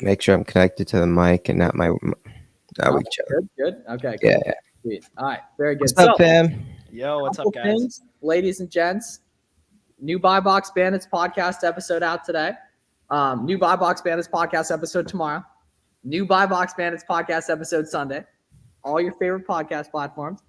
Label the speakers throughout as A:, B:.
A: make sure I'm connected to the mic and not my.
B: Oh, good. Okay, cool.
A: Yeah.
B: Sweet. All right, very good.
A: What's up, fam?
C: Yo, what's
B: couple
C: up, guys?
B: things, ladies and gents. New Buy Box Bandits podcast episode out today. New Buy Box Bandits podcast episode tomorrow. New Buy Box Bandits podcast episode Sunday. All your favorite podcast platforms.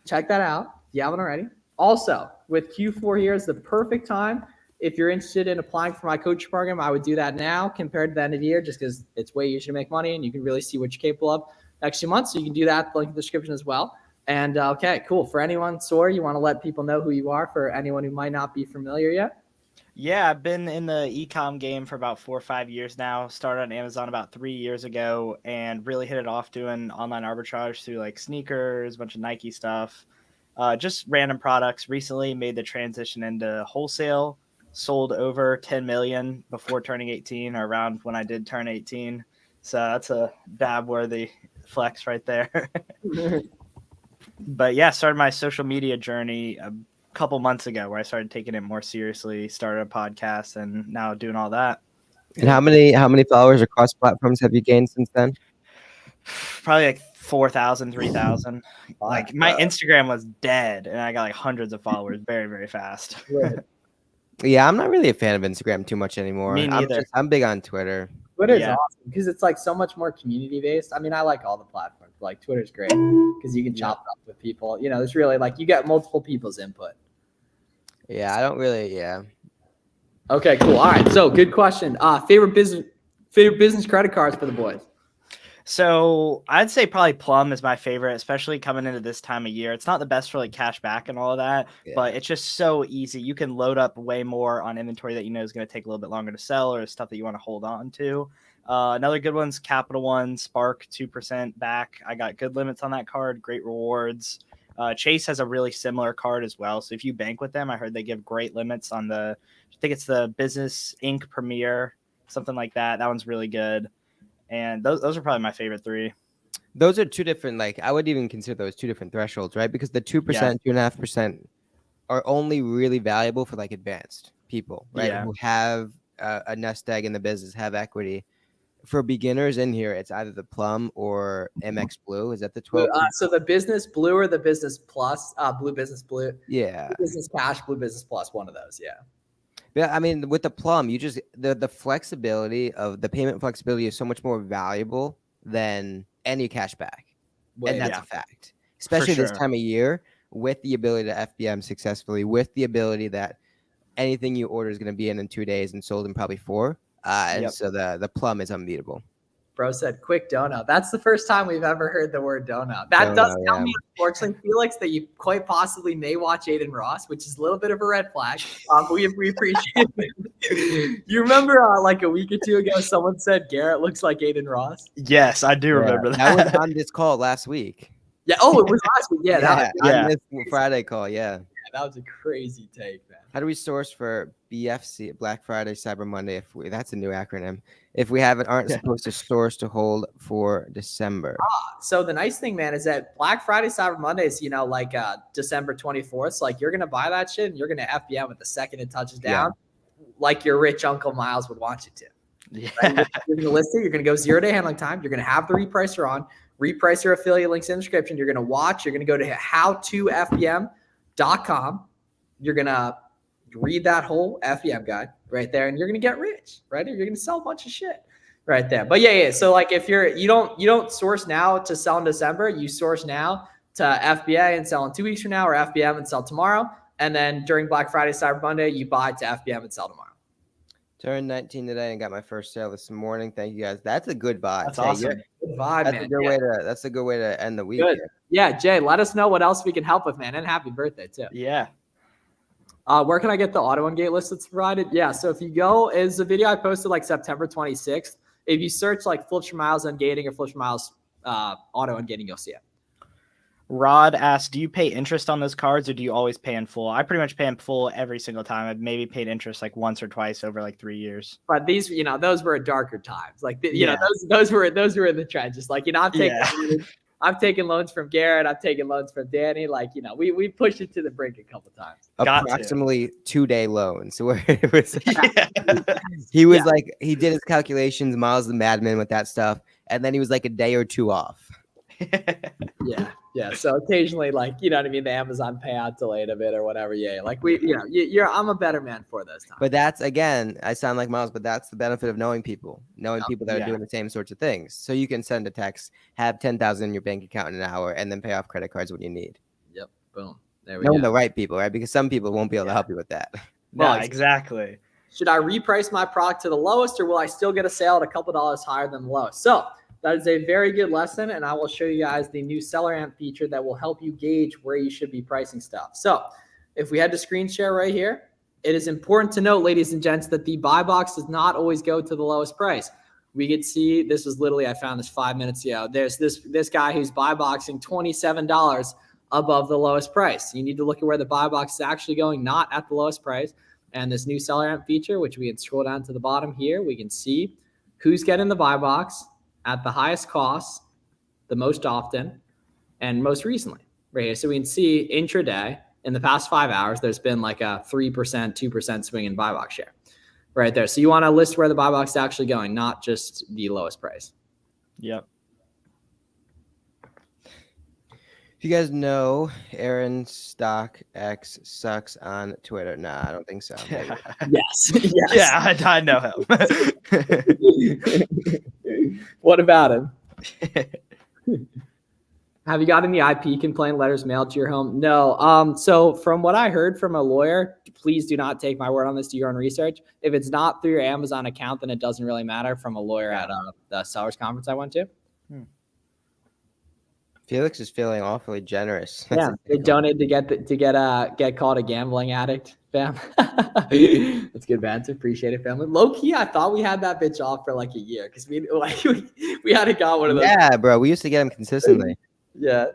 B: Check that out if you haven't already. Also, with Q4 here is the perfect time. If you're interested in applying for my coaching program, I would do that now compared to the end of the year just because it's way easier to make money and you can really see what you're capable of next few months. So you can do that, link in the description as well. And okay, cool. For anyone, Sawyer, you want to let people know who you are for anyone who might not be familiar yet?
C: Yeah, I've been in the e-com game for about 4 or 5 years now. Started on Amazon about 3 years ago and really hit it off doing online arbitrage through like sneakers, a bunch of Nike stuff, just random products. Recently made the transition into wholesale, sold over 10 million before turning 18 or around when I did turn 18. So that's a dab-worthy flex right there. But yeah, started my social media journey a couple months ago where I started taking it more seriously, started a podcast, and now doing all that.
A: And how many followers across platforms have you gained since then?
C: Probably like 4,000, 3,000. Like my Instagram was dead, and I got like hundreds of followers very, very fast.
A: Yeah, I'm not really a fan of Instagram too much anymore.
C: Me neither.
A: I'm big on Twitter.
B: Twitter's awesome because it's like so much more community based. I mean, I like all the platforms. Like Twitter's great because you can chop it up with people. You know, it's really like you get multiple people's input.
A: Yeah, I don't really. Yeah.
B: Okay, cool. All right. So good question. Favorite business credit cards for the boys.
C: So I'd say probably Plum is my favorite, especially coming into this time of year. It's not the best for like cash back and all of that, but it's just so easy. You can load up way more on inventory that you know is going to take a little bit longer to sell or stuff that you want to hold on to. Another good one's Capital One, Spark 2% back. I got good limits on that card, great rewards. Chase has a really similar card as well. So if you bank with them, I heard they give great limits on I think it's the Business Inc. Premier, something like that. That one's really good. And those are probably my favorite three.
A: Those are two different, like I would even consider those two different thresholds, right? Because the 2%, 2.5% are only really valuable for like advanced people, right?
C: Yeah.
A: Who have a nest egg in the business, have equity. For beginners in here, it's either the Plum or MX Blue. Is that the 12?
B: So the Business Blue or the Business Plus, Blue Business Blue.
A: Yeah.
B: Blue Business Cash, Blue Business Plus, one of those. Yeah.
A: Yeah, I mean, with the Plum, you just the flexibility of the payment flexibility is so much more valuable than any cash back. And that's a fact. Especially this time of year with the ability to FBM successfully, with the ability that anything you order is going to be in 2 days and sold in probably 4. And so the Plum is unbeatable.
B: Bro said quick donut. That's the first time we've ever heard the word donut. That does tell me, unfortunately, Felix, that you quite possibly may watch Aiden Ross, which is a little bit of a red flag. But we appreciate it. You remember like a week or two ago, someone said Garrett looks like Aiden Ross?
C: Yes, I do remember that.
A: That was on this call last week.
B: Yeah. Oh, it was last week. Yeah.
A: On this Friday call. Yeah.
B: That was a crazy take, man.
A: How do we source for BFC, Black Friday, Cyber Monday? That's a new acronym. If we aren't supposed to source to hold for December.
B: So the nice thing, man, is that Black Friday, Cyber Monday is, like December 24th. So like you're gonna buy that shit and you're gonna FBM with the second it touches down, like your rich Uncle Miles would want you to.
C: Yeah.
B: Right? You're gonna list it. You're gonna go 0-day handling time. You're gonna have the repricer on. Repricer affiliate links in the description. You're gonna watch. You're gonna go to howtofbm.com. You're gonna read that whole FBM guide right there, and you're gonna get rich, right? You're gonna sell a bunch of shit right there. But yeah. So like if you don't source now to sell in December, you source now to FBA and sell in 2 weeks from now, or FBM and sell tomorrow. And then during Black Friday, Cyber Monday, you buy to FBM and sell tomorrow.
A: Turned 19 today and got my first sale this morning. Thank you guys. That's a good vibe.
C: That's awesome.
B: Good vibe,
A: That's
B: man.
A: a good way to end the week.
B: Good. Yeah, Jay, let us know what else we can help with, man. And happy birthday too.
C: Yeah.
B: Where can I get the auto ungate list that's provided? Yeah, so if you go, is a video I posted like September 26th. If you search like Flips for Miles ungating or Flips for Miles auto ungating, you'll see it.
C: Rod asked, do you pay interest on those cards or do you always pay in full? I pretty much pay in full every single time. I've maybe paid interest like once or twice over like 3 years.
B: But these, those were darker times. Like, those were in the trenches. Like, I'm taking I've taken loans from Garrett. I've taken loans from Danny. Like, you know, we pushed it to the brink a couple times.
A: Approximately 2-day loans. Where it was, he was like, he did his calculations, Miles the madman with that stuff, and then he was like a day or two off.
B: Yeah. So occasionally, like, you know what I mean, the Amazon payout delayed a bit or whatever. Yeah, like I'm a better man for those times.
A: But that's, again, I sound like Miles, but that's the benefit of knowing people that are doing the same sorts of things. So you can send a text, have 10,000 in your bank account in an hour, and then pay off credit cards when you need.
B: Yep. Boom. There we
A: go.
B: go.
A: The right people, right? Because some people won't be able to help you with that.
C: No, exactly.
B: Should I reprice my product to the lowest, or will I still get a sale at a couple dollars higher than the lowest? So that is a very good lesson, and I will show you guys the new Seller Amp feature that will help you gauge where you should be pricing stuff. So if we head to screen share right here, it is important to note, ladies and gents, that the buy box does not always go to the lowest price. We could see, this was literally, I found this 5 minutes ago. There's this guy who's buy boxing $27 above the lowest price. You need to look at where the buy box is actually going, not at the lowest price. And this new Seller Amp feature, which we can scroll down to the bottom here, we can see who's getting the buy box at the highest cost, the most often, and most recently right here. So we can see intraday in the past 5 hours, there's been like a 3%, 2% swing in buy box share right there. So you want to list where the buy box is actually going, not just the lowest price.
C: Yep.
A: If you guys know Aaron StockX sucks on Twitter. Nah, I don't think so.
B: Yes.
C: Yeah, I know
B: him. What about him? Have you got any IP complaint letters mailed to your home? No. So from what I heard from a lawyer, please do not take my word on this. Do your own research. If it's not through your Amazon account, then it doesn't really matter. From a lawyer at the sellers conference I went to.
A: Felix is feeling awfully generous.
B: Yeah, they donated to get called a gambling addict, fam. That's good banter. Appreciate it, family. Low key, I thought we had that bitch off for like a year because we hadn't got one of those.
A: Yeah, bro, we used to get him consistently.
B: Yeah,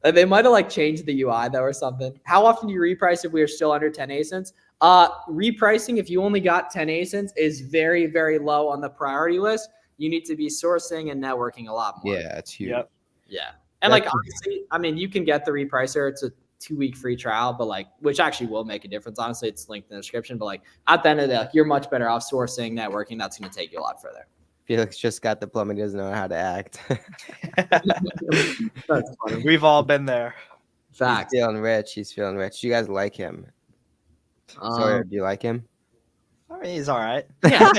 B: and they might have like changed the UI though or something. How often do you reprice if we are still under 10 ASINs? Repricing if you only got 10 ASINs is very, very low on the priority list. You need to be sourcing and networking a lot more.
A: Yeah, it's huge.
B: Yep. Yeah. And like, honestly, I mean, you can get the repricer. It's a 2-week free trial, but like, which actually will make a difference. Honestly, it's linked in the description, but like at the end of the day, you're much better off sourcing, networking. That's going to take you a lot further.
A: Felix just got the plum. He doesn't know how to act.
B: That's funny.
C: We've all been there.
B: Fact.
A: He's feeling rich. You guys like him? Sawyer, do you like him?
C: I mean, he's all right.
B: Yeah.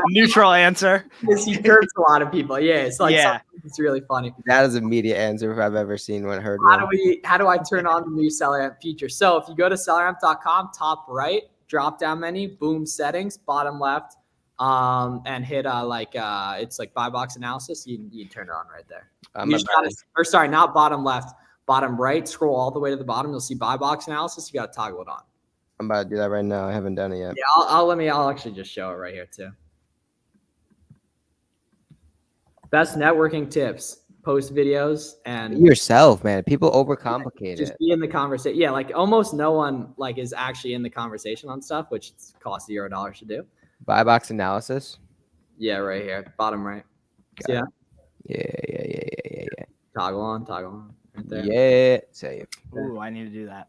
C: Neutral answer.
B: He hurts a lot of people. Yeah. It's like, it's really funny.
A: That is a media answer if I've ever seen one. Heard
B: How
A: one.
B: do I turn on the new Seller Amp feature? So if you go to selleramp.com, top right, drop down menu, boom, settings, bottom left, and hit it's like buy box analysis. You turn it on right there. Not bottom left, bottom right. Scroll all the way to the bottom. You'll see buy box analysis. You got to toggle it on.
A: I'm about to do that right now. I haven't done it yet.
B: Yeah, I'll actually just show it right here too. Best networking tips: post videos and
A: be yourself, man. People overcomplicate it.
B: Just be in the conversation. Yeah, like almost no one like is actually in the conversation on stuff, which costs $0 to do.
A: Buy box analysis.
B: Yeah, right here, bottom right. See that?
A: Yeah.
B: Toggle on. Right there.
A: Yeah. Save.
C: Ooh, I need to do that.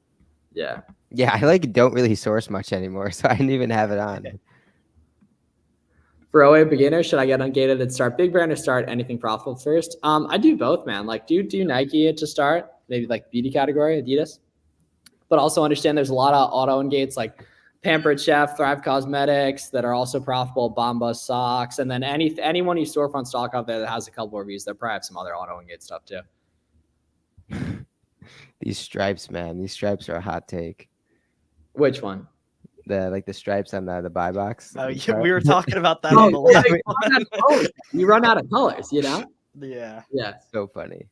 B: Yeah.
A: Yeah, I don't really source much anymore, so I didn't even have it on.
B: For OA beginners, should I get ungated and start big brand or start anything profitable first? I do both, man. Like, do Nike to start, maybe like beauty category, Adidas, but also understand there's a lot of auto engates like Pampered Chef, Thrive Cosmetics that are also profitable, Bombas socks, and then anyone you storefront stock out there that has a couple of reviews, they probably have some other auto engate stuff too.
A: These stripes, man. These stripes are a hot take.
B: Which one?
A: The stripes on the buy box.
C: Oh, yeah, we were talking about that on the live.
B: You run out of colors, you know?
C: Yeah.
A: So funny.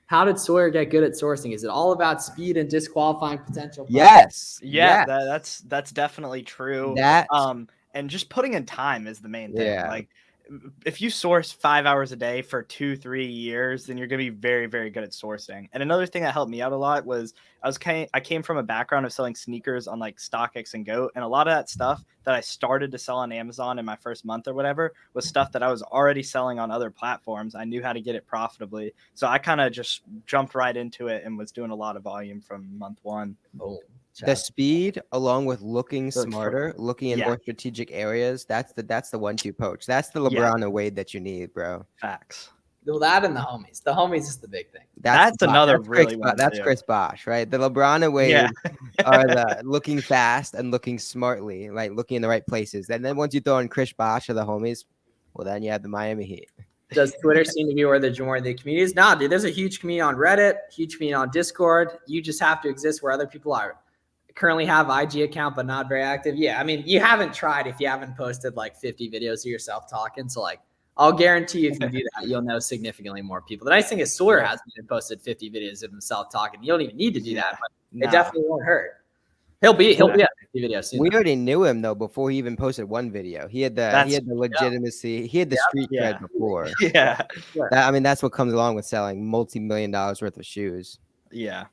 B: How did Sawyer get good at sourcing? Is it all about speed and disqualifying potential?
A: Yes.
C: Yeah, that's definitely true.
A: That
C: and just putting in time is the main thing.
A: Yeah.
C: Like if you source 5 hours a day for 2-3 years, then you're going to be very, very good at sourcing. And another thing that helped me out a lot was I came from a background of selling sneakers on like StockX and Goat. And a lot of that stuff that I started to sell on Amazon in my first month or whatever was stuff that I was already selling on other platforms. I knew how to get it profitably. So I kind of just jumped right into it and was doing a lot of volume from month one.
B: Oh.
A: The speed, along with looking smarter, looking in more strategic areas, that's the 1-2 poach. That's the LeBron and Wade that you need, bro.
C: Facts.
B: Well, that and the homies. The homies is the big thing.
C: That's another really one.
A: That's Chris Bosh, right? The LeBron and Wade are the looking fast and looking smartly, like looking in the right places. And then once you throw in Chris Bosh or the homies, well, then you have the Miami Heat.
B: Does Twitter seem to be where the majority of the community is? Nah, dude, there's a huge community on Reddit, huge community on Discord. You just have to exist where other people are. Currently have IG account, but not very active. Yeah, I mean, you haven't tried if you haven't posted like 50 videos of yourself talking. So like, I'll guarantee you if you do that, you'll know significantly more people. The nice thing is Sawyer hasn't even posted 50 videos of himself talking. You don't even need to do that, but it definitely won't hurt. He'll be at 50 videos soon.
A: We already knew him though before he even posted one video. He had the legitimacy. He had the street cred before.
C: I
A: mean, that's what comes along with selling multi-million-dollar worth of shoes.
C: Yeah.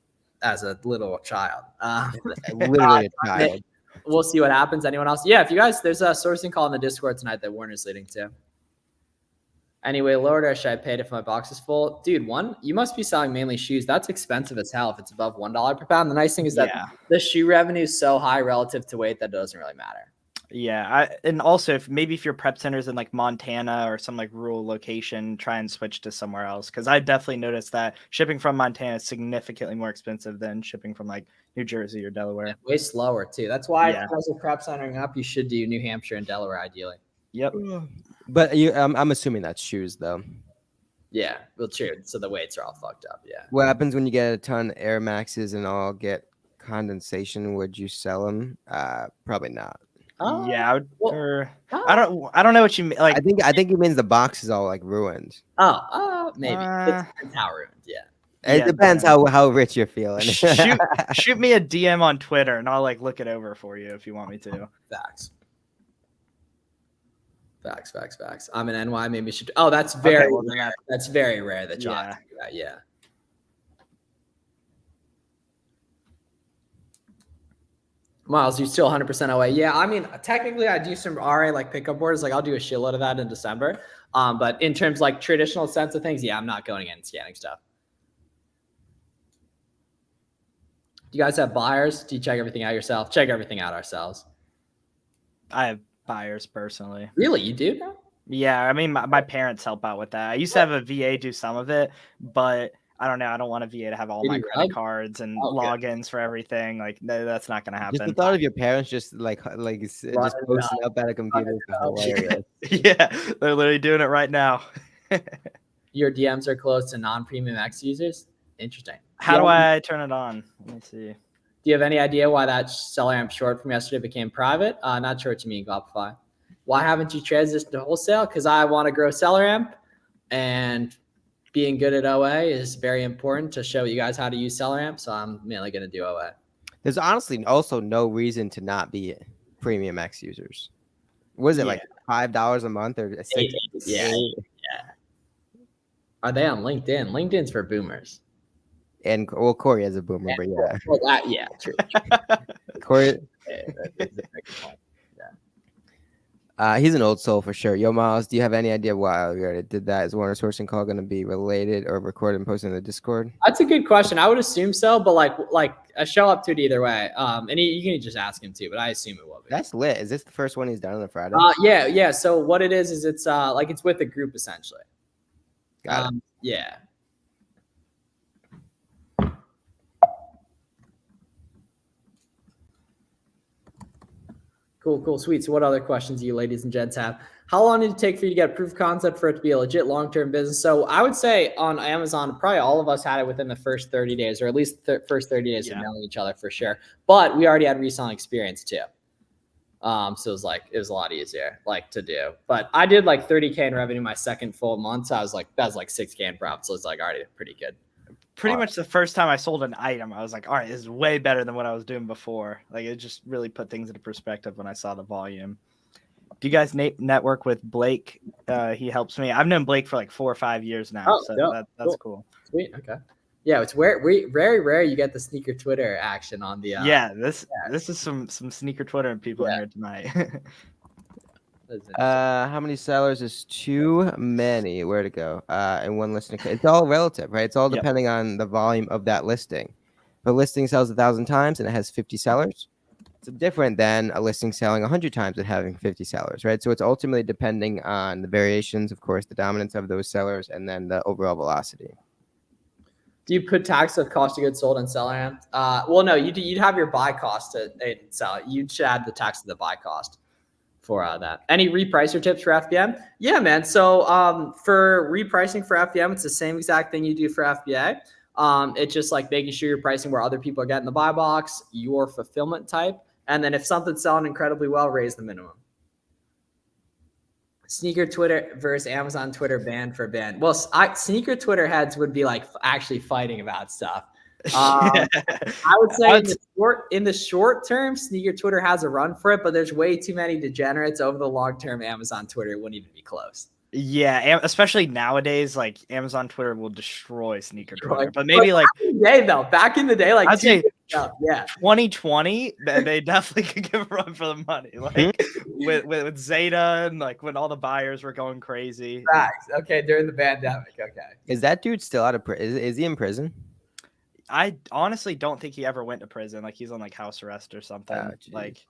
B: As a little child.
A: Literally a child.
B: We'll see what happens. Anyone else? Yeah, if you guys, there's a sourcing call in the Discord tonight that Warner's leading to. Anyway, lowered or should I pay it if my box is full? Dude, you must be selling mainly shoes. That's expensive as hell if it's above $1 per pound. The nice thing is that the shoe revenue is so high relative to weight that it doesn't really matter.
C: Yeah, and also if your prep center's in like Montana or some like rural location, try and switch to somewhere else, because I definitely noticed that shipping from Montana is significantly more expensive than shipping from like New Jersey or Delaware.
B: Yeah, way slower too. That's why if you guys are prep centering up, you should do New Hampshire and Delaware ideally.
C: Yep.
A: But I'm assuming that's shoes though.
B: Yeah, well, true. So the weights are all fucked up. Yeah.
A: What happens when you get a ton of Air Maxes and all get condensation? Would you sell them? Probably not.
C: Yeah, I don't know what you mean. Like,
A: I think he means the box is all like ruined.
B: Maybe it's how ruined. Yeah,
A: it depends how rich you're feeling.
C: shoot me a DM on Twitter and I'll like look it over for you if you want me to.
B: Facts. I'm in NY. Maybe you should. Oh, that's very rare. That's very rare that John do that. Yeah. Miles, you're still 100% away. Yeah, I mean, technically, I do some RA like pickup orders. Like, I'll do a shitload of that in December. But in terms like traditional sense of things, I'm not going in and scanning stuff. Do you guys have buyers? Do you check everything out yourself? Check everything out ourselves.
C: I have buyers personally.
B: Really, you do now?
C: Yeah, I mean, my parents help out with that. I used to have a VA do some of it, but I don't know. I don't want a VA to have all my credit cards and logins for everything. Like, no, that's not going to happen.
A: Just the thought of your parents just posting up at a computer is hilarious.
C: Yeah, they're literally doing it right now.
B: Your DMs are closed to non-premium X users? Interesting.
C: How do I turn it on? Let me see.
B: Do you have any idea why that seller amp short from yesterday became private? Not sure what you mean, Glopify. Why haven't you transitioned to wholesale? Because I want to grow seller amp, and being good at OA is very important to show you guys how to use seller amp. So I'm mainly going to do OA.
A: There's honestly also no reason to not be premium X users. Was it like $5 a month or $6?
B: Yeah. Are they on LinkedIn? LinkedIn's for boomers.
A: And Corey is a boomer, but yeah.
B: Well, true.
A: Corey. He's an old soul for sure. Yo, Miles, do you have any idea why we already did that? Is Warner sourcing call going to be related or recorded and posted in the Discord?
B: That's a good question. I would assume so, but like I show up to it either way. And you can just ask him too, but I assume it will be.
A: That's lit. Is this the first one he's done on a Friday?
B: Yeah. So what it is it's it's with the group essentially.
A: Got it.
B: Yeah. Cool, sweet. So what other questions do you ladies and gents have? How long did it take for you to get proof of concept for it to be a legit long-term business? So I would say on Amazon, probably all of us had it within the first 30 days, or at least first 30 days of knowing each other for sure. But we already had reselling experience too. So it was a lot easier to do. But I did like 30K in revenue my second full month. So that was like 6K in profit. So it's already pretty good.
C: Pretty much the first time I sold an item, I was like, all right, this is way better than what I was doing before. Like, it just really put things into perspective when I saw the volume. Do you guys network with Blake? He helps me. I've known Blake for like 4 or 5 years now, so that's cool.
B: Sweet. Okay. Yeah, it's very rare you get the sneaker Twitter action on the.
C: This is some sneaker Twitter people in here tonight.
A: How many sellers is too many? Where to go? In one listing, it's all relative, right? It's all depending on the volume of that listing. If a listing sells 1,000 times and it has 50 sellers, it's different than a listing selling 100 times and having 50 sellers, right? So it's ultimately depending on the variations, of course, the dominance of those sellers, and then the overall velocity.
B: Do you put tax of cost of goods sold and seller hand? Well, no, you'd have your buy cost to sell. You should add the tax of the buy cost for that. Any repricer tips for FBM? Yeah, man. So for repricing for FBM, it's the same exact thing you do for FBA. It's just like making sure you're pricing where other people are getting the buy box, your fulfillment type, and then if something's selling incredibly well, raise the minimum. Sneaker Twitter versus Amazon Twitter ban for ban. Well, sneaker Twitter heads would be like actually fighting about stuff. I would say in the short term, sneaker Twitter has a run for it, but there's way too many degenerates. Over the long term, Amazon Twitter wouldn't even be close.
C: Yeah, especially nowadays, like Amazon Twitter will destroy sneaker Twitter. But maybe
B: back in the day, like
C: I'd say
B: 2020,
C: they definitely could give a run for the money. Like with Zeta and like when all the buyers were going crazy.
B: Facts. Okay, during the pandemic. Okay.
A: Is that dude still out of prison? Is he in prison?
C: I honestly don't think he ever went to prison. Like he's on like house arrest or something. Like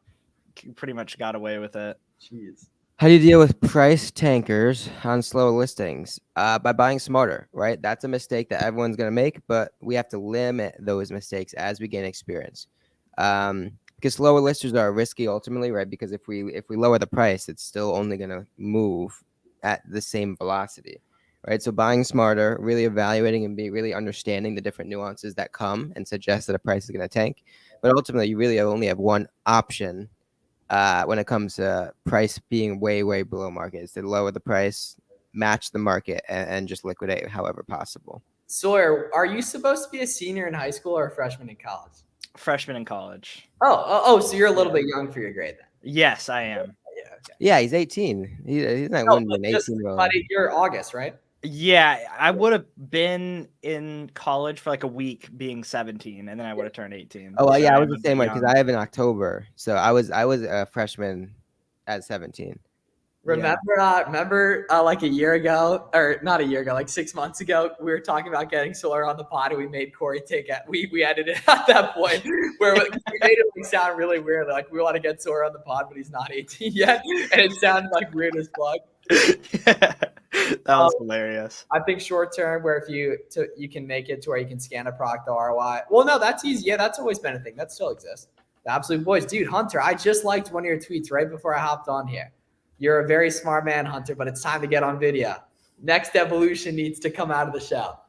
C: pretty much got away with it.
B: Jeez.
A: How do you deal with price tankers on slow listings? By buying smarter, right? That's a mistake that everyone's going to make, but we have to limit those mistakes as we gain experience. Because slower listers are risky ultimately, right? Because if we lower the price, it's still only going to move at the same velocity, right? So buying smarter, really evaluating and really understanding the different nuances that come and suggest that a price is going to tank. But ultimately, you really only have one option when it comes to price being way, way below market, is to lower the price, match the market, and just liquidate however possible.
B: Sawyer, are you supposed to be a senior in high school or a freshman in college?
C: Freshman in college.
B: So you're a little bit young for your grade then.
C: Yes, I am.
B: Yeah, okay.
A: Yeah, he's 18. He's not going to be an 18-year-old.
B: Buddy, you're August, right?
C: Yeah, I would have been in college for like a week being 17, and then I would have turned 18.
A: Oh, yeah, I was the same way because I have in October. So I was a freshman at 17.
B: Remember like a year ago, or not a year ago, like 6 months ago, we were talking about getting Sawyer on the pod, and we made Corey take it. We edited it at that point where we made it sound really weird. Like we want to get Sawyer on the pod, but he's not 18 yet, and it sounded like weird as fuck.
C: That was hilarious.
B: I think short term, where if you can make it to where you can scan a product, the ROI. Well, no, that's easy. Yeah, that's always been a thing. That still exists. The Absolute Boys, dude, Hunter. I just liked one of your tweets right before I hopped on here. You're a very smart man, Hunter, but it's time to get on video. Next evolution needs to come out of the shell.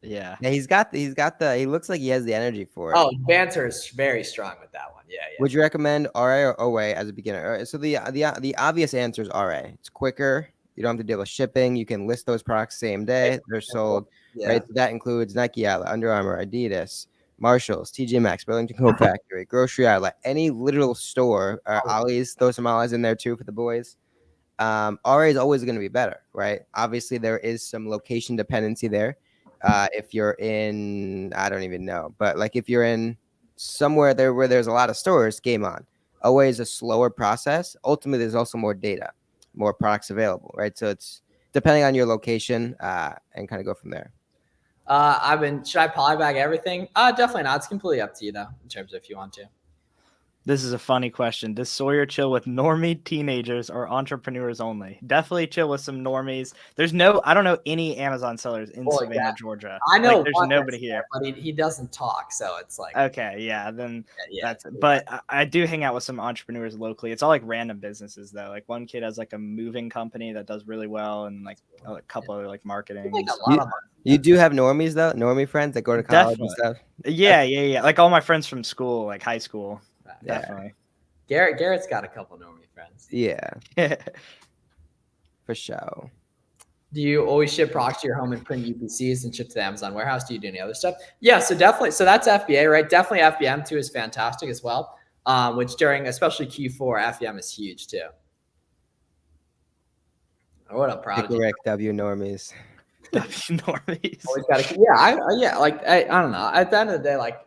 C: Yeah.
A: He looks like he has the energy for it.
B: Oh, banter is very strong with that one. Yeah.
A: Would you recommend RA or OA as a beginner? All right, so the obvious answer is RA. It's quicker. You don't have to deal with shipping. You can list those products same day. They're sold. Yeah. Right. So that includes Nike Outlet, Under Armour, Adidas, Marshalls, TJ Maxx, Burlington Coat Factory, Grocery Outlet, any literal store. Ollie's, throw some Ollie's in there too for the boys. RA is always going to be better, right? Obviously, there is some location dependency there. If you're in, I don't even know, but like if you're in somewhere there where there's a lot of stores, game on. OA is a slower process. Ultimately, there's also more data, more products available, right? So it's depending on your location and kind of go from there.
B: Should I polybag everything? Definitely not. It's completely up to you though, in terms of if you want to.
C: This is a funny question. Does Sawyer chill with normie teenagers or entrepreneurs only? Definitely chill with some normies. I don't know any Amazon sellers in Savannah, Georgia.
B: I know.
C: Like, there's nobody here.
B: But he doesn't talk, so it's like.
C: Okay, yeah, then that's it. But I do hang out with some entrepreneurs locally. It's all like random businesses though. Like one kid has like a moving company that does really well, and like a couple other like marketing.
A: You do have normies though? Normie friends that go to college and stuff?
C: Yeah. Like all my friends from school, like high school. Definitely.
B: Garrett's got a couple normie friends.
A: Yeah. For sure.
B: Do you always ship products to your home and print UPCs and ship to the Amazon warehouse? Do you do any other stuff? Yeah, so definitely. So that's FBA, right? Definitely FBM too is fantastic as well. Which during especially Q4, FBM is huge too. What up, Prodigy?
A: Rick, W normies.
C: Normies.
B: Always gotta, I don't know. At the end of the day, like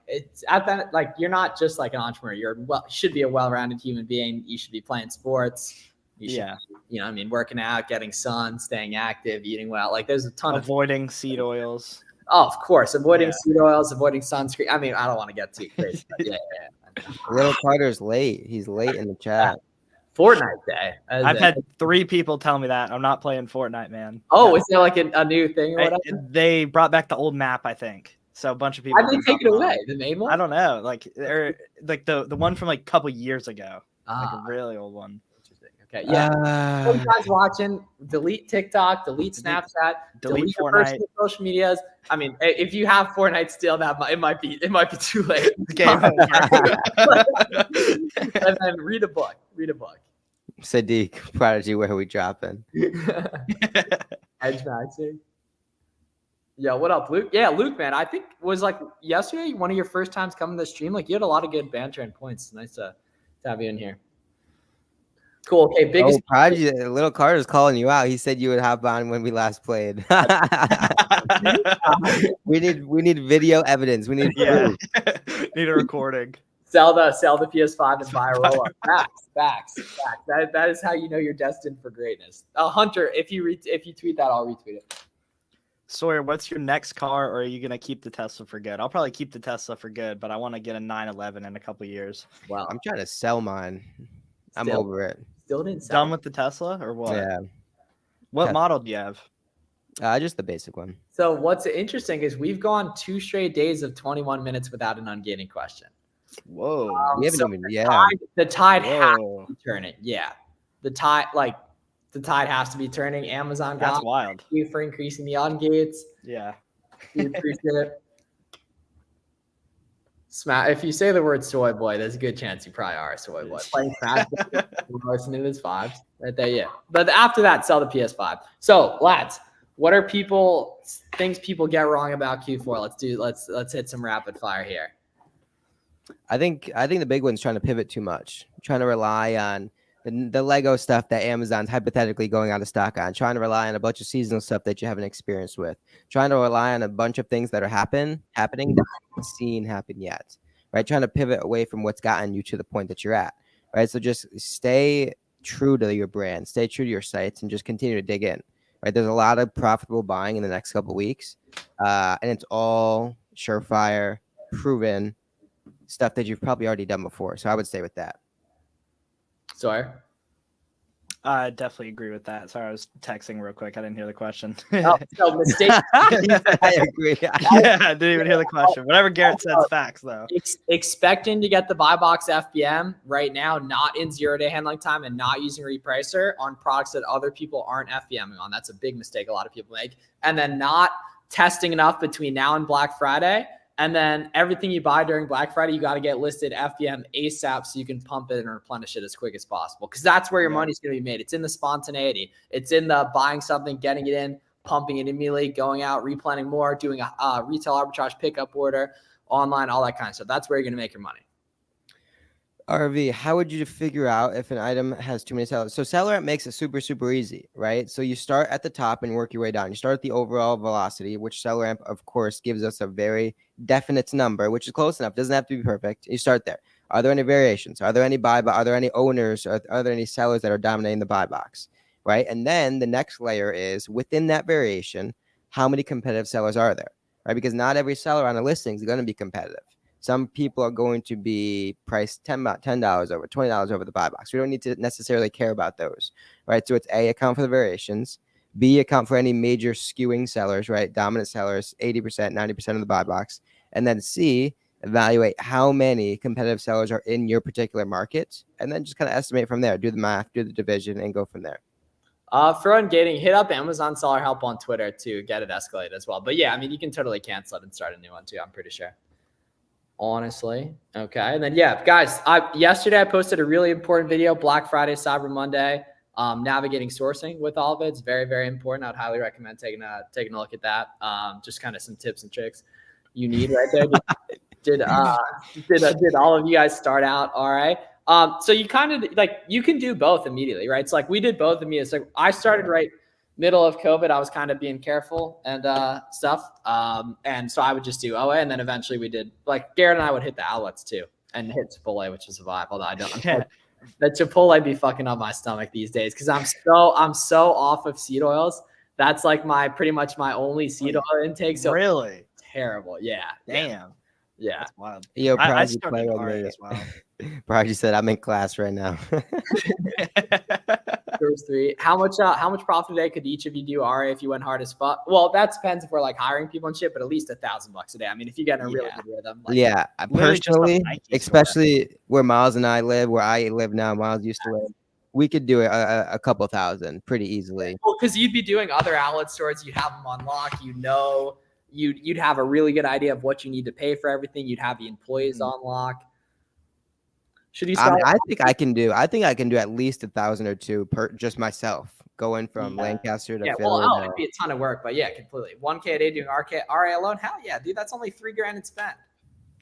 B: you're not just like an entrepreneur. You're should be a well-rounded human being. You should be playing sports. You should, working out, getting sun, staying active, eating well. Like there's a ton
C: avoiding seed oils.
B: Oh, of course, avoiding seed oils, avoiding sunscreen. I mean, I don't want to get too crazy. But yeah.
A: Little Carter's late. He's late in the chat.
B: Fortnite Day.
C: I've had 3 people tell me that. I'm not playing Fortnite, man.
B: Oh, is there like a new thing or whatever?
C: They brought back the old map, I think. So a bunch of people.
B: How did they take it away? The main one?
C: I don't know. Like they're like the one from like a couple years ago. Like a really old one.
B: Okay. Yeah. You guys watching, delete TikTok, delete Snapchat, delete your personal social medias. I mean, if you have Fortnite still, it might be too late. And then read a book.
A: Sadiq, Prodigy, where are we dropping?
B: Edge maxing. Yeah, what up, Luke? Yeah, Luke, man. I think was like yesterday one of your first times coming to the stream. Like you had a lot of good banter and points. Nice to have you in here. Cool. Okay, biggest.
A: Oh, Prodigy, Little Carter's calling you out. He said you would hop on when we last played. we need video evidence. We need
C: need a recording.
B: Sell the PS5 and buy a roll up. Facts. That is how you know you're destined for greatness. Hunter, if you tweet that, I'll retweet it.
C: Sawyer, what's your next car, or are you gonna keep the Tesla for good? I'll probably keep the Tesla for good, but I want to get a 911 in a couple years.
B: Wow,
A: I'm trying to sell mine. I'm over it.
B: Still didn't sell.
C: Done with the Tesla or what?
A: Yeah.
C: What model do you have?
A: Just the basic one.
B: So what's interesting is we've gone 2 straight days of 21 minutes without an ungating question.
C: Whoa.
A: We haven't even.
B: The tide has to be turning. Yeah. The tide has to be turning. Amazon got
C: That's wild.
B: You for increasing the ungates.
C: Yeah.
B: We appreciate it. If you say the word soy boy, there's a good chance you probably are a soy boy. Playing Smash, listening to his vibes right there, yeah. But after that, sell the PS5. So, lads, what are things people get wrong about Q4? Let's hit some rapid fire here.
A: I think the big one's trying to pivot too much, trying to rely on the Lego stuff that Amazon's hypothetically going out of stock on, trying to rely on a bunch of seasonal stuff that you haven't experienced with, trying to rely on a bunch of things that are happening that you haven't seen happen yet, right? Trying to pivot away from what's gotten you to the point that you're at, right? So just stay true to your brand, stay true to your sites, and just continue to dig in, right? There's a lot of profitable buying in the next couple of weeks, and it's all surefire, proven stuff that you've probably already done before. So I would stay with that.
B: Sawyer?
C: I definitely agree with that. Sorry, I was texting real quick. I didn't hear the question.
B: No mistake.
A: I agree.
C: Yeah, I didn't even hear the question. Whatever Garrett said is facts, though.
B: Expecting to get the buy box FBM right now, not in 0-day handling time and not using repricer on products that other people aren't FBMing on. That's a big mistake a lot of people make. And then not testing enough between now and Black Friday. And then everything you buy during Black Friday, you got to get listed FBM ASAP so you can pump it and replenish it as quick as possible. Because that's where your money's going to be made. It's in the spontaneity. It's in the buying something, getting it in, pumping it immediately, going out, replanning more, doing a retail arbitrage pickup order, online, all that kind of stuff. That's where you're going to make your money.
A: RV, how would you figure out if an item has too many sellers? So SellerAmp makes it super, super easy, right? So you start at the top and work your way down. You start at the overall velocity, which SellerAmp, of course, gives us a very definite number, which is close enough. Doesn't have to be perfect. You start there. Are there any variations? Are there any are there any owners? Are there any sellers that are dominating the buy box, right? And then the next layer is within that variation, how many competitive sellers are there, right? Because not every seller on a listing is going to be competitive. Some people are going to be priced $10 over, $20 over the buy box. We don't need to necessarily care about those, right? So it's A, account for the variations. B, account for any major skewing sellers, right? Dominant sellers, 80%, 90% of the buy box. And then C, evaluate how many competitive sellers are in your particular market. And then just kind of estimate from there. Do the math, do the division, and go from there.
B: For ungating, hit up Amazon Seller Help on Twitter to get it escalated as well. But yeah, I mean, you can totally cancel it and start a new one too, I'm pretty sure. Honestly. Okay. And then, yeah, guys, yesterday I posted a really important video, Black Friday, Cyber Monday, navigating sourcing with all of it. It's very, very important. I'd highly recommend taking a look at that. Just kind of some tips and tricks you need right there. Did all of you guys start out all right? So you kind of like, you can do both immediately, right? It's like we did both immediately. It's like I started right middle of COVID, I was kind of being careful and stuff. And so I would just do OA, and then eventually we did, like, Garrett and I would hit the outlets too and hit Chipotle, which was a vibe. Although I don't, the Chipotle be fucking up my stomach these days because I'm so off of seed oils. That's like pretty much my only seed oil intake. So
C: really
B: terrible. Yeah.
C: Damn.
B: Yeah.
C: That's wild.
A: Yo,
C: I started RA as well.
A: Prodigy said, I'm in class right now.
B: First three. How much profit a day could each of you do RA if you went hard as fuck? Well, that depends if we're like hiring people and shit, but at least $1,000 a day. I mean, if you get in a really good rhythm. Like,
A: personally, especially where Miles and I live, where I live now, Miles used to live, we could do a couple thousand pretty easily.
B: Well, because you'd be doing other outlet stores, you'd have them on lock, you'd have a really good idea of what you need to pay for everything. You'd have the employees on lock. Should you start?
A: I think I can do at least 1,000 or two per just myself going from Lancaster to Philly.
B: Well, it'd be a ton of work, but yeah, completely. 1K a day doing RA alone. Hell yeah, dude. That's only $3,000 in spend.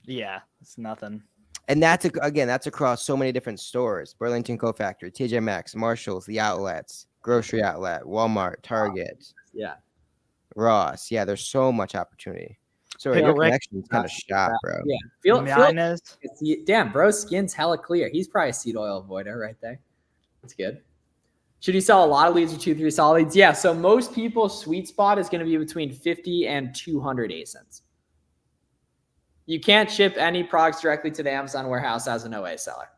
C: Yeah, it's nothing.
A: And that's across so many different stores: Burlington Coat Factory, TJ Maxx, Marshalls, the outlets, grocery outlet, Walmart, Target, Ross. Yeah, there's so much opportunity. So your connection's kind of shot, bro.
B: Yeah, damn, bro's skin's hella clear. He's probably a seed oil avoider right there. That's good. Should you sell a lot of leads or 2-3 solid leads? Yeah. So most people's sweet spot is going to be between 50 and 200 ASINs. You can't ship any products directly to the Amazon warehouse as an OA seller.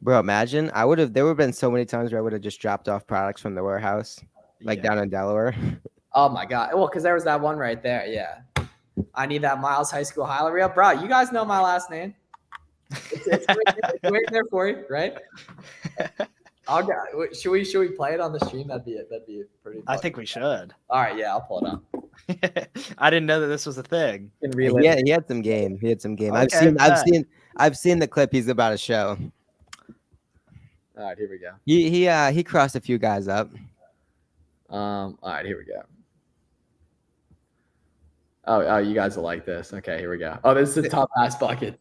A: Bro, imagine there would have been so many times where I would have just dropped off products from the warehouse, like down in Delaware.
B: Oh my God. Well, because there was that one right there. Yeah. I need that Miles High School highlight reel. Bro, you guys know my last name. It's waiting there for you, right? Should we play it on the stream? That'd be pretty fun.
C: I think we should.
B: All right, yeah, I'll pull it up.
C: I didn't know that this was a thing.
A: Yeah, he had some game.
C: Okay,
A: I've seen the clip he's about to show.
B: All right, here we go.
A: He crossed a few guys up.
B: All right, here we go. Oh, you guys will like this. Okay, here we go. Oh, this is a top ass bucket.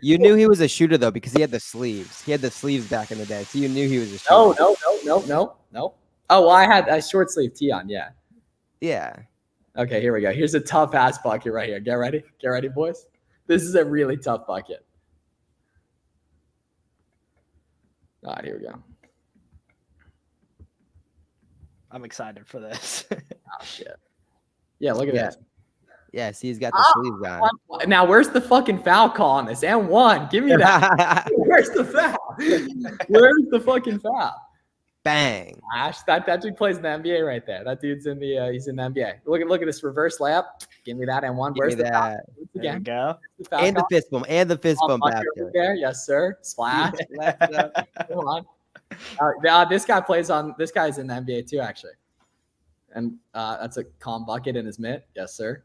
A: You knew he was a shooter though because he had the sleeves. He had the sleeves back in the day, so you knew he was a shooter.
B: No. Oh, well, I had a short sleeve tee on. Yeah.
A: Yeah.
B: Okay, here we go. Here's a tough ass bucket right here. Get ready, boys. This is a really tough bucket. All right, here we go.
C: I'm excited for this.
B: Oh shit. Yeah, look at this.
A: Yeah, see, he's got the sleeves on.
B: Now, where's the fucking foul call on this? And one. Give me that. Where's the foul? Where's the fucking foul?
A: Bang.
B: Ash, that dude plays in the NBA right there. That dude's in the he's in the NBA. Look at this reverse layup. Give me that and one. Where's the foul?
C: There we go.
A: And the fist bump. After.
B: There. Yes, sir. Splash. Come on. This guy's in the NBA too, actually. And that's a calm bucket in his mitt. Yes, sir.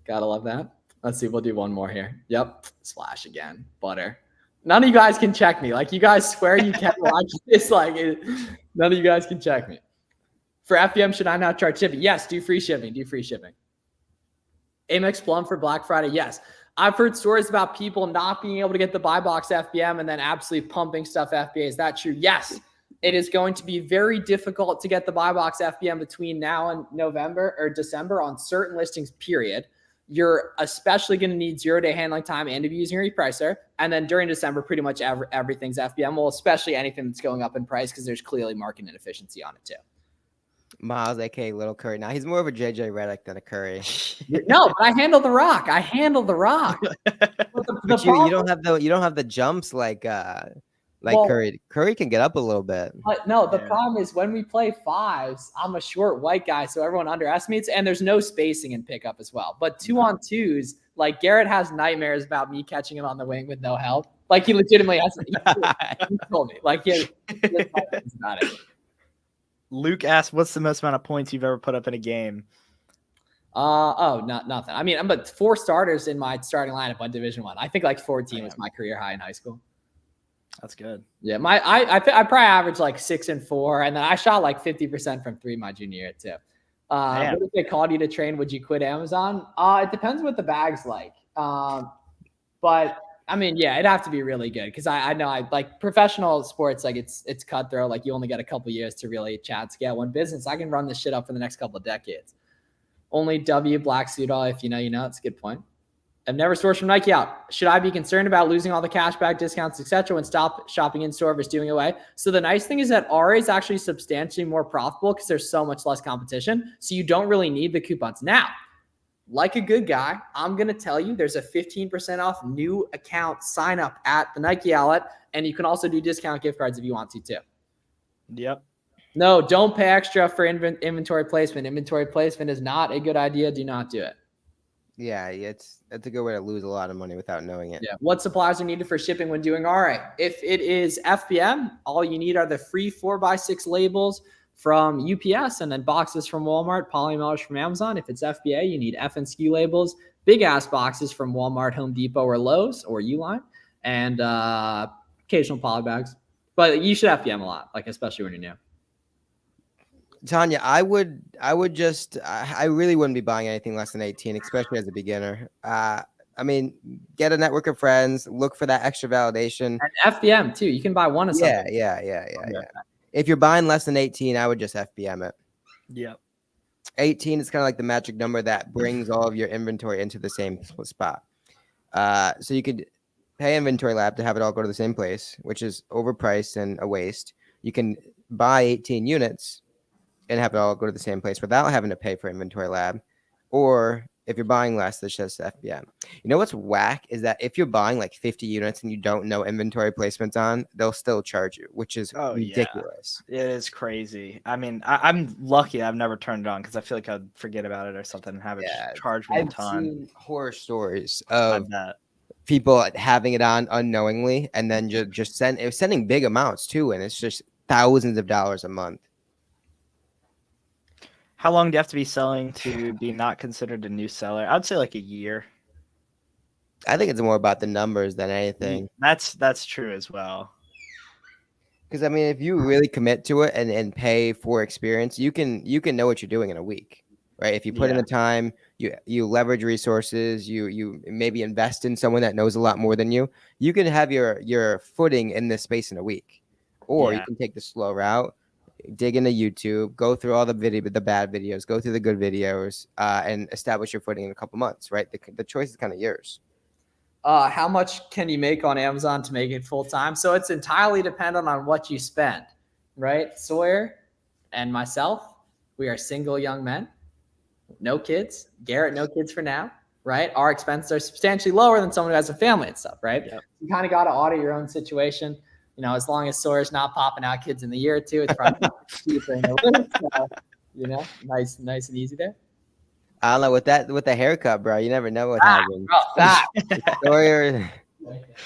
B: Gotta love that. Let's see. We'll do one more here. Yep. Splash again. Butter. None of you guys can check me. Like, you guys swear you can watch this. Like, none of you guys can check me. For FBM, should I now charge shipping? Yes. Do free shipping. Amex Plum for Black Friday. Yes. I've heard stories about people not being able to get the buy box FBM and then absolutely pumping stuff FBA. Is that true? Yes. It is going to be very difficult to get the buy box FBM between now and November or December on certain listings, period. You're especially going to need 0-day handling time and to be using your e-pricer. And then during December, pretty much everything's FBM. Well, especially anything that's going up in price because there's clearly market inefficiency on it too.
A: Miles, aka Little Curry. Now he's more of a JJ Redick than a Curry.
B: No, but I handle the rock.
A: But you don't have the jumps like Curry. Curry can get up a little bit.
B: But no, the problem is when we play fives, I'm a short white guy, so everyone underestimates, and there's no spacing in pickup as well. But 2-on-2s, like Garrett has nightmares about me catching him on the wing with no help. Like he legitimately has. He told me. Like he has about it.
C: Luke asked, "What's the most amount of points you've ever put up in a game?"
B: Nothing. I mean, I'm but 4 starters in my starting lineup on Division I. I think like 14 was my career high in high school.
C: That's good.
B: Yeah, I probably averaged like 6 and 4, and then I shot like 50% from 3 my junior year too. What if they called you to train? Would you quit Amazon? It depends what the bag's like. But I mean, yeah, it'd have to be really good because I know I like professional sports, like it's cutthroat. Like you only get a couple years to really chat scale. One business, I can run this shit up for the next couple of decades. Only W black suit all. If you know, you know. It's a good point. I've never sourced from Nike out. Should I be concerned about losing all the cashback discounts, etc., when stop shopping in store versus doing away? So the nice thing is that RA is actually substantially more profitable because there's so much less competition. So you don't really need the coupons. Now, like a good guy, I'm going to tell you there's a 15% off new account sign up at the Nike outlet. And you can also do discount gift cards if you want to too.
C: Yep.
B: No, don't pay extra for inventory placement. Inventory placement is not a good idea. Do not do it.
A: Yeah, it's a good way to lose a lot of money without knowing it.
B: Yeah. What supplies are needed for shipping when doing RA? If it is FBM, all you need are the free 4x6 labels from UPS and then boxes from Walmart, polymailers from Amazon. If it's FBA, you need F and SKU labels, big ass boxes from Walmart, Home Depot, or Lowe's or Uline, and occasional poly bags. But you should FBM a lot, like especially when you're new.
A: Tanya, I really wouldn't be buying anything less than 18, especially as a beginner. I mean, get a network of friends, look for that extra validation.
B: And FBM too. You can buy one of something.
A: Yeah. If you're buying less than 18, I would just FBM it.
C: Yep.
A: 18 is kind of like the magic number that brings all of your inventory into the same spot. So you could pay Inventory Lab to have it all go to the same place, which is overpriced and a waste. You can buy 18 units and have it all go to the same place without having to pay for Inventory Lab. Or if you're buying less, that's just FBM. You know what's whack is that if you're buying like 50 units and you don't know inventory placements on, they'll still charge you, which is ridiculous.
C: Yeah. It is crazy. I mean, I'm lucky I've never turned it on because I feel like I'd forget about it or something and have it charge me a ton.
A: I've seen horror stories of people having it on unknowingly and then just sending big amounts too, and it's just thousands of dollars a month.
C: How long do you have to be selling to be not considered a new seller? I'd say like a year.
A: I think it's more about the numbers than anything.
C: That's true as well.
A: Because I mean, if you really commit to it and pay for experience, you can know what you're doing in a week, right? If you put in the time, you leverage resources, you maybe invest in someone that knows a lot more than you. You can have your footing in this space in a week, or you can take the slow route. Dig into YouTube, go through all the bad videos, go through the good videos, and establish your footing in a couple months, right? The choice is kind of yours.
B: How much can you make on Amazon to make it full time? So it's entirely dependent on what you spend, right? Sawyer and myself, we are single young men, no kids. Garrett, no kids for now, right? Our expenses are substantially lower than someone who has a family and stuff, right? Yep. You kind of got to audit your own situation. You know, as long as Sawyer's not popping out kids in the year or two, it's probably cheaper in the list. So, you know, nice and easy there.
A: I don't know with the haircut, bro. You never know what happens. Sawyer,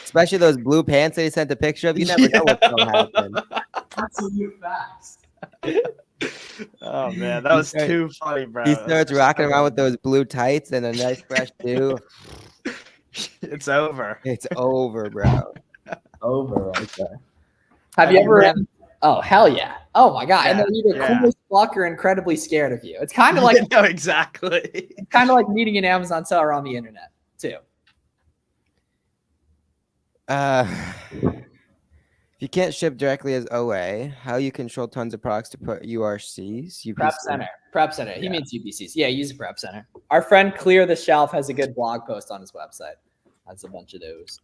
A: especially those blue pants that he sent a picture of. You never know what's gonna happen.
B: Absolute facts.
C: Oh man, that was too funny, bro.
A: He starts rocking around with those blue tights and a nice fresh shoe.
C: It's over.
A: It's over, bro.
B: Over right there. Have you ever? Oh hell yeah! Oh my god! And then either coolest fuck or incredibly scared of you. It's kind of like
C: no, exactly.
B: Kind of like meeting an Amazon seller on the internet too.
A: If you can't ship directly as OA, how you control tons of products to put URCs? UPC?
B: Prep center. He means UPCs. Yeah, use a prep center. Our friend Clear the Shelf has a good blog post on his website. That's a bunch of those.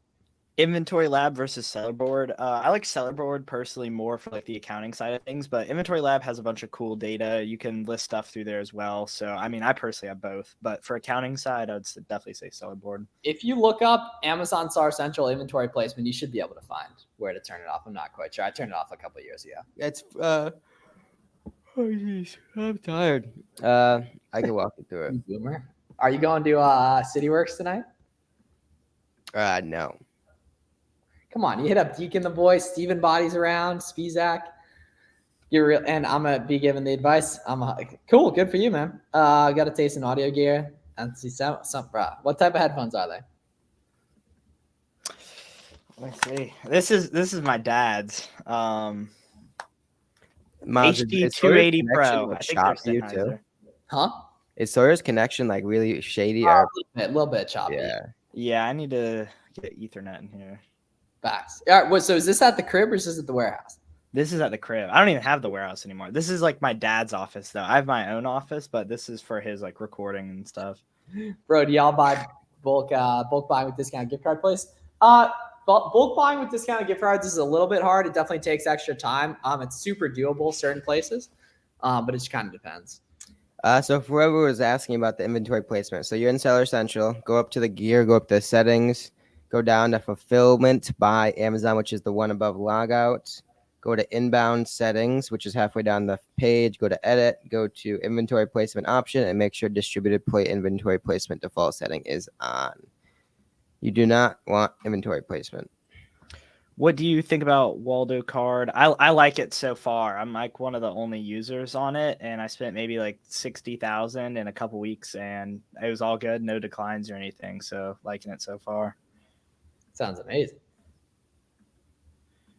C: Inventory Lab versus Sellerboard. I like Sellerboard personally more for like the accounting side of things, but Inventory Lab has a bunch of cool data. You can list stuff through there as well. So, I mean, I personally have both, but for accounting side, I would definitely say Sellerboard. If
B: you look up Amazon Star Central inventory placement, you should be able to find where to turn it off. I'm not quite sure. I turned it off a couple of years ago.
A: It's oh geez, I'm tired. I can walk you through it.
B: Boomer. Are you going to CityWorks tonight?
A: No.
B: Come on, you hit up Deacon the boys, Steven Body's around, Spizak. You're real, and I'm gonna be giving the advice. Cool, good for you, man. Got to taste an audio gear and see some. What type of headphones are they?
C: Let's see. This is my dad's.
A: Miles,
C: HD 280 Pro. I think
A: they're you too.
B: Huh?
A: Is Sawyer's connection like really shady?
B: A little bit choppy.
A: Yeah.
C: Yeah, I need to get Ethernet in here.
B: Facts. All right, so is this at the crib or is this at the warehouse?
C: This is at the crib. I don't even have the warehouse anymore. This is like my dad's office, though. I have my own office, but this is for his like recording and stuff.
B: Bro, do y'all buy bulk buying with discounted gift card place? Bulk buying with discounted gift cards is a little bit hard. It definitely takes extra time. It's super doable certain places, but it just kind of depends.
A: So for whoever was asking about the inventory placement, so you're in Seller Central, go up to the gear, go up to settings, go down to fulfillment by Amazon, which is the one above logout. Go to inbound settings, which is halfway down the page. Go to edit, go to inventory placement option, and make sure distributed play inventory placement default setting is on. You do not want inventory placement.
C: What do you think about Waldo Card? I like it so far. I'm like one of the only users on it, and I spent maybe like 60,000 in a couple weeks, and it was all good, no declines or anything. So liking it so far.
B: Sounds amazing.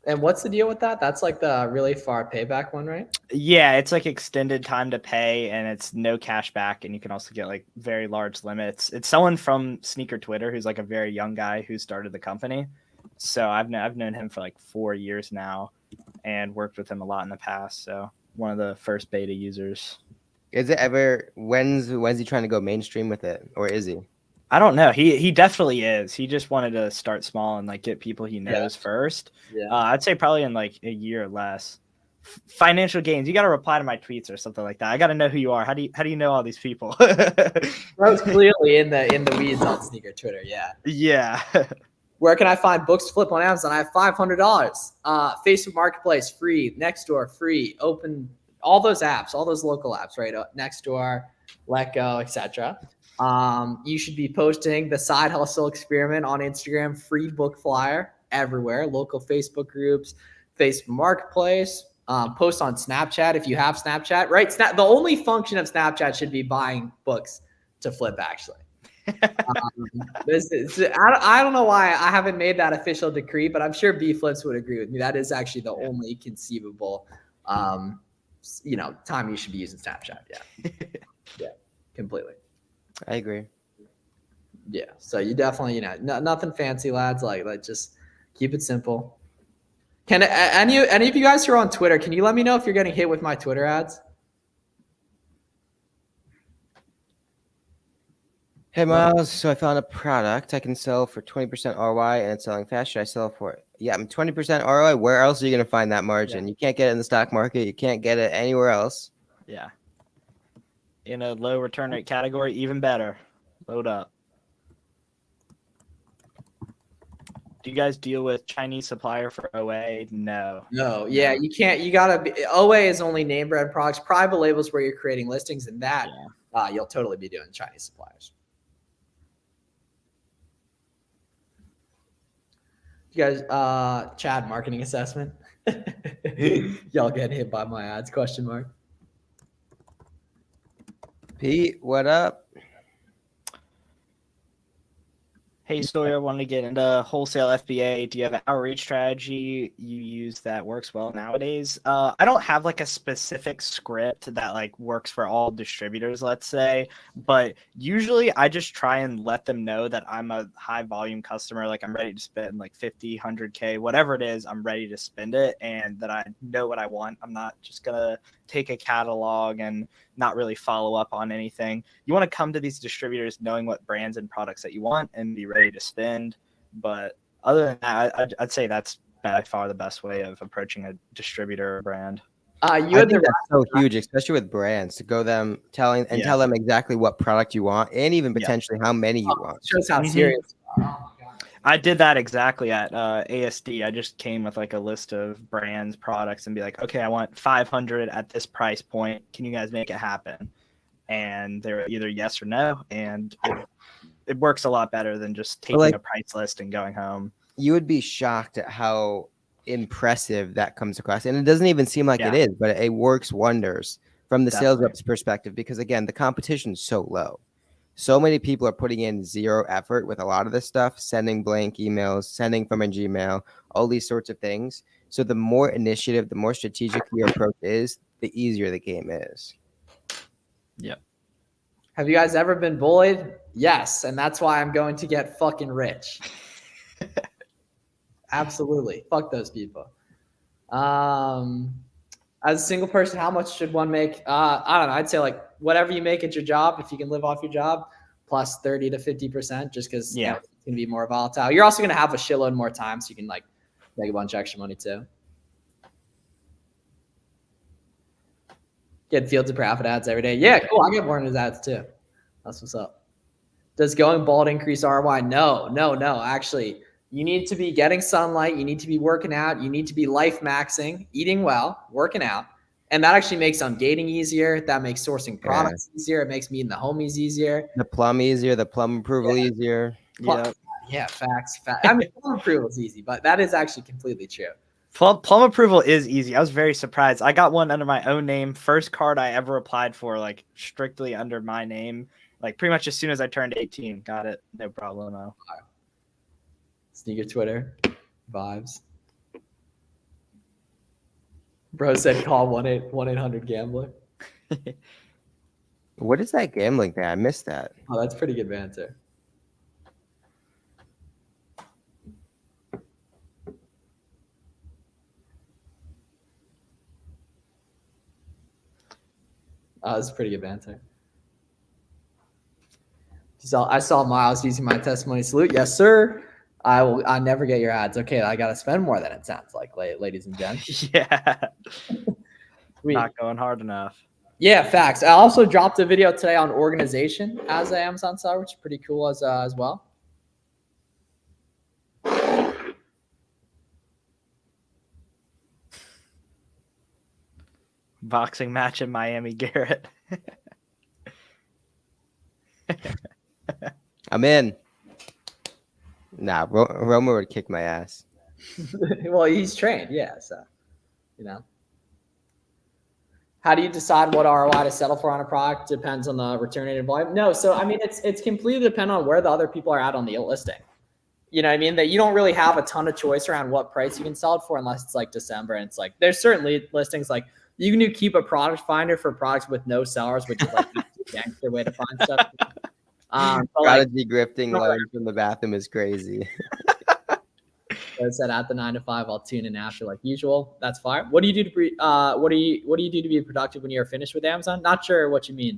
B: And what's the deal with that? That's like the really far payback one, right?
C: Yeah, it's like extended time to pay, and it's no cash back, and you can also get like very large limits. It's someone from Sneaker Twitter who's like a very young guy who started the company. So I've known him for like 4 years now and worked with him a lot in the past. So one of the first beta users.
A: Is it ever when's he trying to go mainstream with it, or is he?
C: I don't know. He definitely is. He just wanted to start small and like get people he knows first.
B: Yeah.
C: I'd say probably in like a year or less. Financial gains. You got to reply to my tweets or something like that. I got to know who you are. How do you know all these people?
B: Bro's clearly in the weeds on Sneaker Twitter. Yeah.
C: Yeah.
B: Where can I find books to flip on Amazon? I have $500. Facebook Marketplace free, Nextdoor free, Open, all those apps, all those local apps, right? Nextdoor, Letgo, etc. You should be posting the Side Hustle Experiment on Instagram, free book flyer everywhere, local Facebook groups, Facebook Marketplace, post on Snapchat if you have Snapchat, right? The only function of Snapchat should be buying books to flip, actually. I don't know why I haven't made that official decree, but I'm sure B Flips would agree with me. That is actually the only conceivable, time you should be using Snapchat. Yeah, yeah, completely.
A: I agree.
B: Yeah, so you definitely, nothing fancy, lads. Like just keep it simple. Can any of you guys who are on Twitter, can you let me know if you're getting hit with my Twitter ads?
A: Hey Miles, so I found a product I can sell for 20% ROI and it's selling fast. Should I sell it for it? Yeah, I'm 20% ROI. Where else are you going to find that margin? Yeah. You can't get it in the stock market. You can't get it anywhere else.
C: Yeah. In a low return rate category, even better. Load up. Do you guys deal with Chinese supplier for OA? No.
B: No. Yeah, you can't. You gotta be. OA is only name brand products. Private labels where you're creating listings, and that you'll totally be doing Chinese suppliers. You guys, Chad, marketing assessment. Y'all get hit by my ads? ?
A: Pete, what up?
C: Hey, Sawyer, I wanted to get into wholesale FBA. Do you have an outreach strategy you use that works well nowadays? I don't have like a specific script that like works for all distributors, let's say, but usually I just try and let them know that I'm a high volume customer. Like I'm ready to spend like 50, 100K, whatever it is, I'm ready to spend it and that I know what I want. I'm not just going to take a catalog and not really follow up on anything. You want to come to these distributors knowing what brands and products that you want and be ready to spend. But other than that, I'd say that's by far the best way of approaching a distributor or brand.
A: I think that's so huge, especially with brands, to go them tell them exactly what product you want and even potentially how many you want.
B: Shows how serious.
C: I did that exactly at ASD. I just came with like a list of brands, products, and be like, okay, I want 500 at this price point. Can you guys make it happen? And they're either yes or no. And it works a lot better than just taking a price list and going home. You
A: would be shocked at how impressive that comes across. And it doesn't even seem like it is, but it works wonders from the sales rep's perspective, because again, the competition is so low. So many people are putting in zero effort with a lot of this stuff, sending blank emails, sending from a Gmail, all these sorts of things. So the more initiative, the more strategic your approach is, the easier the game is.
C: Yep.
B: Have you guys ever been bullied? Yes, and that's why I'm going to get fucking rich. Absolutely. Fuck those people. As a single person, how much should one make? I don't know. I'd say like whatever you make at your job, if you can live off your job, plus 30 to 50%, just because it's going to be more volatile. You're also going to have a shitload more time, so you can like make a bunch of extra money too. Get Fields of Profit ads every day. Yeah, cool. I get more in his ads too. That's what's up. Does going bald increase ROI? No. Actually, you need to be getting sunlight. You need to be working out. You need to be life maxing, eating well, working out. And that actually makes dating easier. That makes sourcing products easier. It makes meeting the homies easier.
A: The plum easier. The plum approval easier.
B: Yeah, facts. I mean, plum approval is easy, but that is actually completely true.
C: Plum approval is easy. I was very surprised. I got one under my own name. First card I ever applied for, like strictly under my name. Like pretty much as soon as I turned 18, got it. No problem.
B: Sneaker Twitter vibes. Bro said call 1-800-GAMBLER.
A: What is that gambling thing? I missed that.
B: Oh, that's pretty good banter. That's pretty good banter. I saw Miles using my testimony salute. Yes, sir. I never get your ads. Okay, I got to spend more than it sounds like, ladies and gents.
C: Yeah. Not going hard enough.
B: Yeah, facts. I also dropped a video today on organization as an Amazon seller, which is pretty cool as well.
C: Boxing match in Miami, Garrett.
B: I'm
A: in. Nah, Roma would kick my ass.
B: Well, he's trained, yeah. So, how do you decide what ROI to settle for on a product? Depends on the return rate and volume. No, so I mean, it's completely dependent on where the other people are at on the listing. You know what I mean? That you don't really have a ton of choice around what price you can sell it for unless it's like December. And it's like there's certainly listings like you can keep a product finder for products with no sellers, which is like a gangster way to find stuff.
A: Strategy grifting learned from the bathroom is crazy.
B: I said at the 9 to 5, I'll tune in after like usual. That's fine. What do you do to be what do you do to be productive when you're finished with Amazon? Not sure what you mean.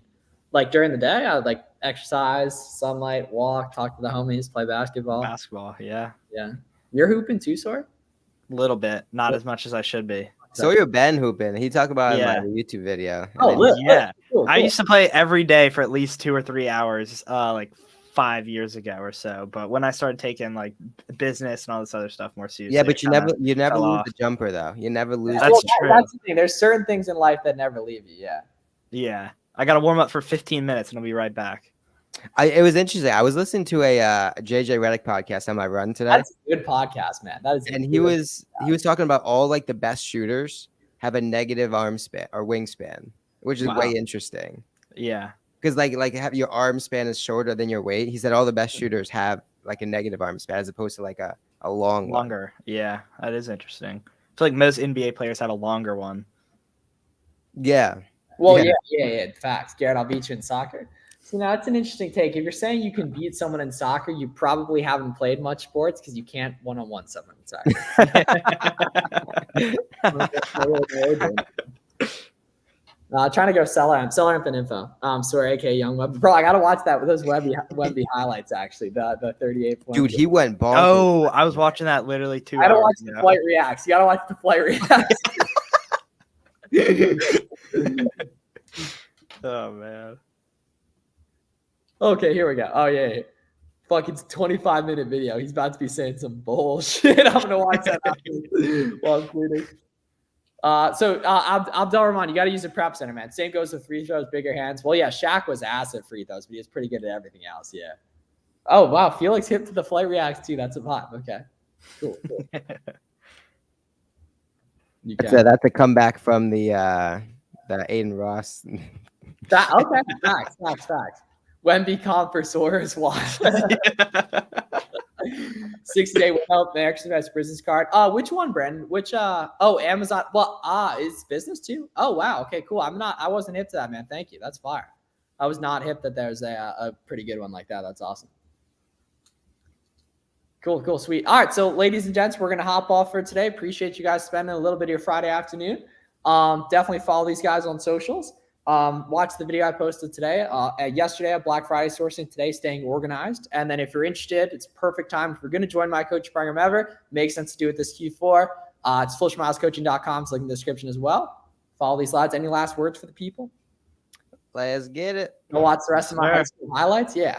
B: Like during the day, I would like exercise, sunlight, walk, talk to the homies, play basketball.
C: Basketball, yeah.
B: Yeah. You're hooping too, Sawyer?
C: A little bit, not as much as I should be.
A: Sawyer Ben hooping. He talked about it in my YouTube video.
C: Yeah. Cool. I used to play every day for at least 2 or 3 hours, like 5 years ago or so. But when I started taking like business and all this other stuff more seriously,
A: yeah, but you never lose the jumper though. You never lose.
C: That's true.
B: That's the thing. There's certain things in life that never leave you. Yeah.
C: Yeah. I got to warm up for 15 minutes and I'll be right back.
A: It was interesting. I was listening to a JJ Redick podcast on my run today.
B: That's a good podcast, man. That is.
A: And he was talking about all like the best shooters have a negative arm span or wingspan, which is way interesting.
C: Yeah.
A: Because like have your arm span is shorter than your weight. He said all the best shooters have like a negative arm span as opposed to like a longer.
C: Yeah, that is interesting. I feel like most NBA players have a longer one.
A: Yeah.
B: Well, yeah. Facts. Garrett, I'll beat you in soccer. So now it's an interesting take. If you're saying you can beat someone in soccer, you probably haven't played much sports because you can't one-on-one someone in soccer. Trying to go seller amp and info. Sorry, AK Young Web. Bro, I gotta watch that with those Webby highlights. Actually, the 38 points.
A: Dude, he went bonkers.
C: Oh, I was watching that literally 2 hours.
B: I gotta watch the flight reacts. You gotta watch the flight reacts.
C: Oh man.
B: Okay, here we go. Oh yeah. Fucking 25-minute video. He's about to be saying some bullshit. I'm gonna watch that while I'm cleaning. Abdel Rahman, you got to use the prep center, man. Same goes with free throws, bigger hands. Well, yeah, Shaq was ass at free throws, but he was pretty good at everything else. Yeah. Oh wow, Felix hit to the flight reacts too. That's a vibe. Okay. Cool.
A: So that's a comeback from the Aiden Ross.
B: Okay. Facts. Wemby comp for Sawyer is wild. 60-day help, the exercise business card. Which one, Brandon? Which Amazon. Well, is business too? Oh wow, okay, cool. I wasn't hip to that, man. Thank you. That's fire. I was not hip that there's a pretty good one like that. That's awesome. Cool, sweet. All right, so ladies and gents, we're gonna hop off for today. Appreciate you guys spending a little bit of your Friday afternoon. Definitely follow these guys on socials. Watch the video I posted today. Yesterday at Black Friday sourcing, today staying organized. And then if you're interested, it's perfect time. If you're going to join my coaching program ever, makes sense to do it this Q4. It's FlishMilesCoaching.com. It's linked in the description as well. Follow these lads. Any last words for the people?
A: Let's get it.
B: Go watch the rest of my high school highlights. Yeah.